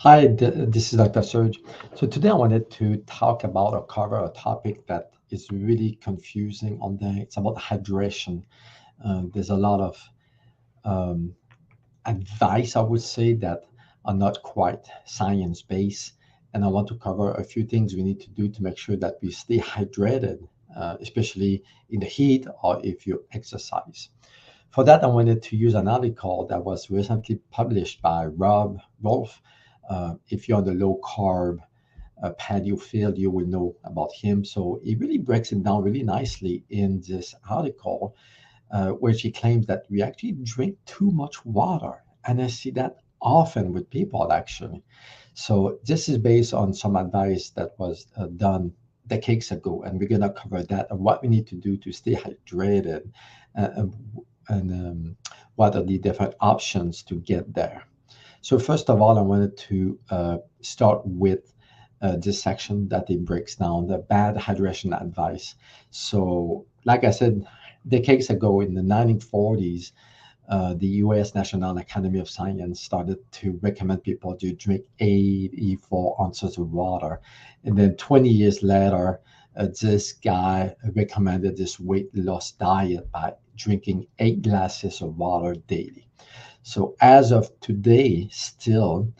Hi, this is Dr. Serge. So today I wanted to talk about or cover a topic that is really confusing on the. It's about hydration. There's a lot of um, advice, I would say, that are not quite science-based, and I want to cover a few things we need to do to make sure that we stay hydrated, especially in the heat or if you exercise. For that, I wanted to use an article that was recently published by Rob Wolf. If you're on the low carb patio field, you will know about him. So he really breaks it down really nicely in this article, where he claims that we actually drink too much water. And I see that often with people, actually. So this is based on some advice that was done decades ago, and we're going to cover that and what we need to do to stay hydrated, uh, and what are the different options to get there. So first of all, I wanted to start with this section that it breaks down the bad hydration advice. So, like I said, decades ago in the 1940s, the U.S. National Academy of Science started to recommend people to drink 84 ounces of water. And then 20 years later, this guy recommended this weight loss diet by drinking 8 glasses of water daily. So as of today, still,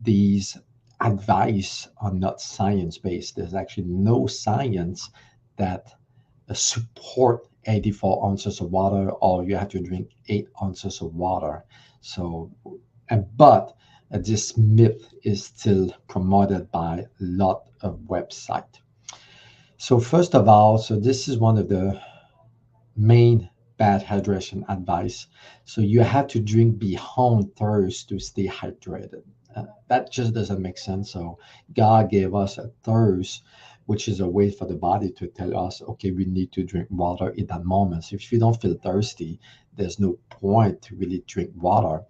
these advice are not science-based. There's actually no science that support 84 ounces of water, or you have to drink 8 ounces of water. So, but this myth is still promoted by a lot of websites. So first of all, so this is one of the main bad hydration advice. So you have to drink beyond thirst to stay hydrated. That just doesn't make sense. So God gave us a thirst, which is a way for the body to tell us, okay, we need to drink water in that moment. So if you don't feel thirsty, there's no point to really drink water.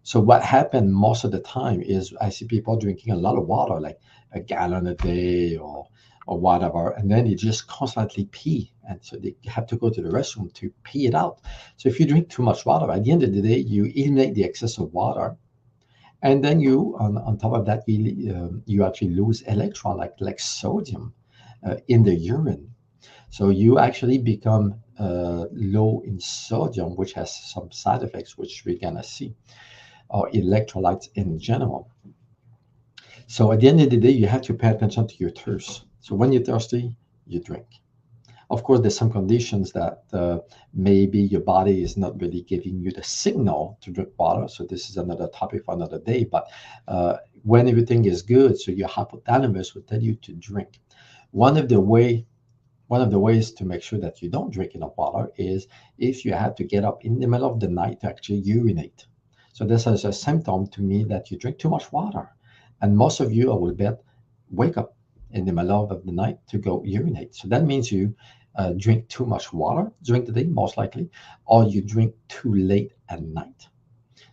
So what happened most of the time is I see people drinking a lot of water, like a gallon a day or whatever, and then they just constantly pee, and so they have to go to the restroom to pee it out. So if you drink too much water, at the end of the day, you eliminate the excess of water, and then you, on top of that, you actually lose electron like sodium in the urine. So you actually become low in sodium, which has some side effects, which we're gonna see, or electrolytes in general. So at the end of the day, you have to pay attention to your thirst. So when you're thirsty, you drink. Of course, there's some conditions that maybe your body is not really giving you the signal to drink water. So this is another topic for another day. But when everything is good, so your hypothalamus will tell you to drink. One of the way One of the ways to make sure that you don't drink enough water is if you have to get up in the middle of the night to actually urinate. So this is a symptom to me that you drink too much water. And most of you, I will bet, wake up in the middle of the night to go urinate. So that means you drink too much water during the day, most likely, or you drink too late at night.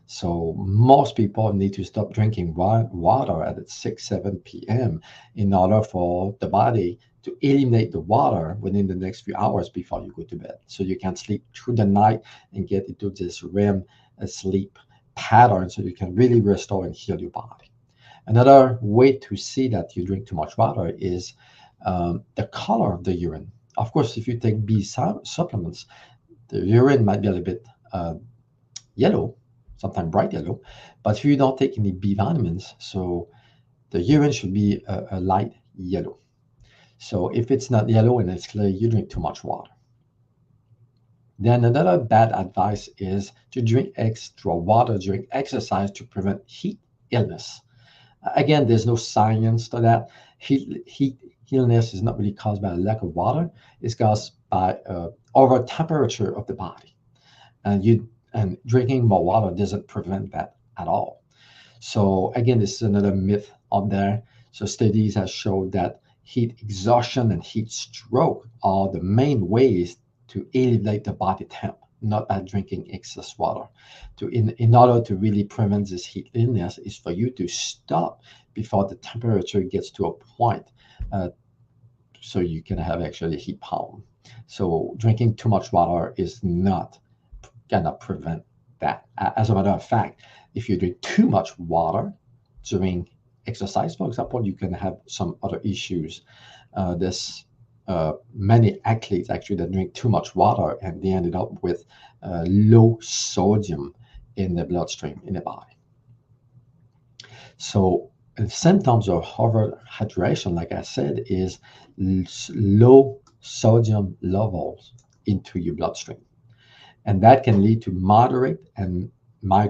So most people need to stop drinking water at 6, 7 p.m. in order for the body to eliminate the water within the next few hours before you go to bed. So you can sleep through the night and get into this REM sleep pattern so you can really restore and heal your body. Another way to see that you drink too much water is the color of the urine. Of course, if you take supplements, the urine might be a little bit yellow, sometimes bright yellow. But if you don't take any B vitamins, so the urine should be a light yellow. So if it's not yellow and it's clear, you drink too much water. Then another bad advice is to drink extra water during exercise to prevent heat illness. Again, there's no science to that. Heat illness is not really caused by a lack of water. It's caused by over temperature of the body. And drinking more water doesn't prevent that at all. So again, this is another myth out there. So studies have shown that heat exhaustion and heat stroke are the main ways to elevate the body temp, not by drinking excess water. In order to really prevent this heat illness is for you to stop before the temperature gets to a point, uh, so you can have actually heat palm. So drinking too much water is not gonna prevent that. As a matter of fact, if you drink too much water during exercise, for example, you can have some other issues. There's many athletes actually that drink too much water and they ended up with low sodium in the bloodstream in the body. So symptoms of overhydration, like I said, is low sodium levels into your bloodstream. And that can lead to mild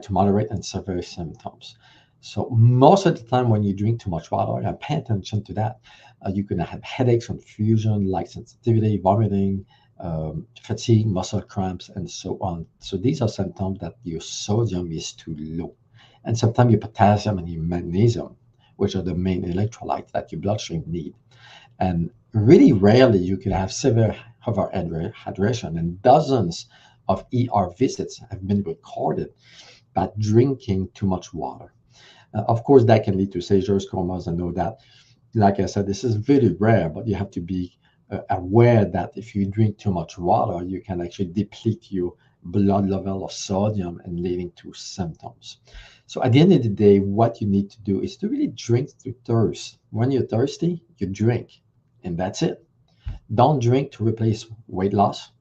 to moderate and severe symptoms. So most of the time when you drink too much water, and pay attention to that, you're going to have headaches, confusion, light sensitivity, vomiting, fatigue, muscle cramps, and so on. So these are symptoms that your sodium is too low. And sometimes your potassium and your magnesium, which are the main electrolytes that your bloodstream need. And really rarely you can have severe overhydration, and dozens of ER visits have been recorded by drinking too much water. Of course, that can lead to seizures, comas, and know that. Like I said, this is very rare, but you have to be aware that if you drink too much water, you can actually deplete your blood level of sodium and leading to symptoms. So at the end of the day, what you need to do is to really drink to thirst. When you're thirsty, you drink, and that's it. Don't drink to replace weight loss.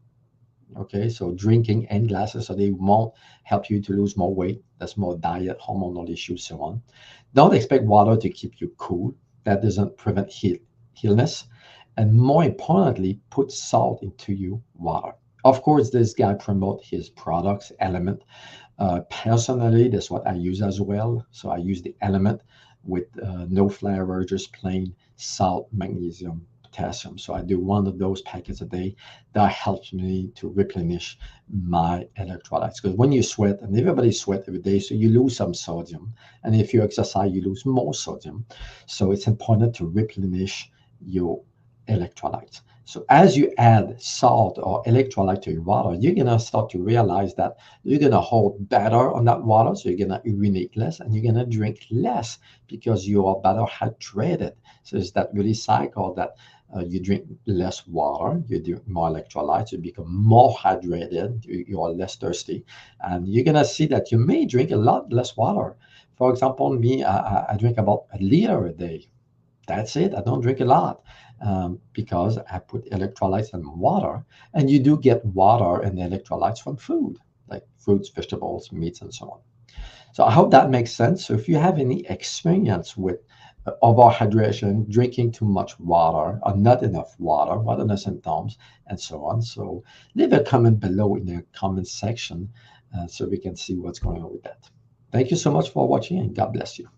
Okay, so drinking and glasses, so they won't help you to lose more weight. That's more diet, hormonal issues, so on. Don't expect water to keep you cool. That doesn't prevent illness. And more importantly, put salt into your water. Of course, this guy promote his products, Element. Personally, that's what I use as well. So I use the Element with no flavor, just plain salt, magnesium, potassium. So I do one of those packets a day. That helps me to replenish my electrolytes. Because when you sweat, and everybody sweat every day, so you lose some sodium. And if you exercise, you lose more sodium. So it's important to replenish your electrolytes. So as you add salt or electrolyte to your water, you're gonna start to realize that you're gonna hold better on that water. So you're gonna urinate less and you're gonna drink less because you are better hydrated. So it's that really cycle that you drink less water, you drink more electrolytes, you become more hydrated, you are less thirsty, and you're gonna see that you may drink a lot less water. For example, me, I drink about a liter a day. That's it. I don't drink a lot because I put electrolytes in water, and you do get water and electrolytes from food, like fruits, vegetables, meats, and so on. So I hope that makes sense. So if you have any experience with overhydration, drinking too much water, or not enough water, what are the symptoms, and so on. So leave a comment below in the comment section so we can see what's going on with that. Thank you so much for watching, and God bless you.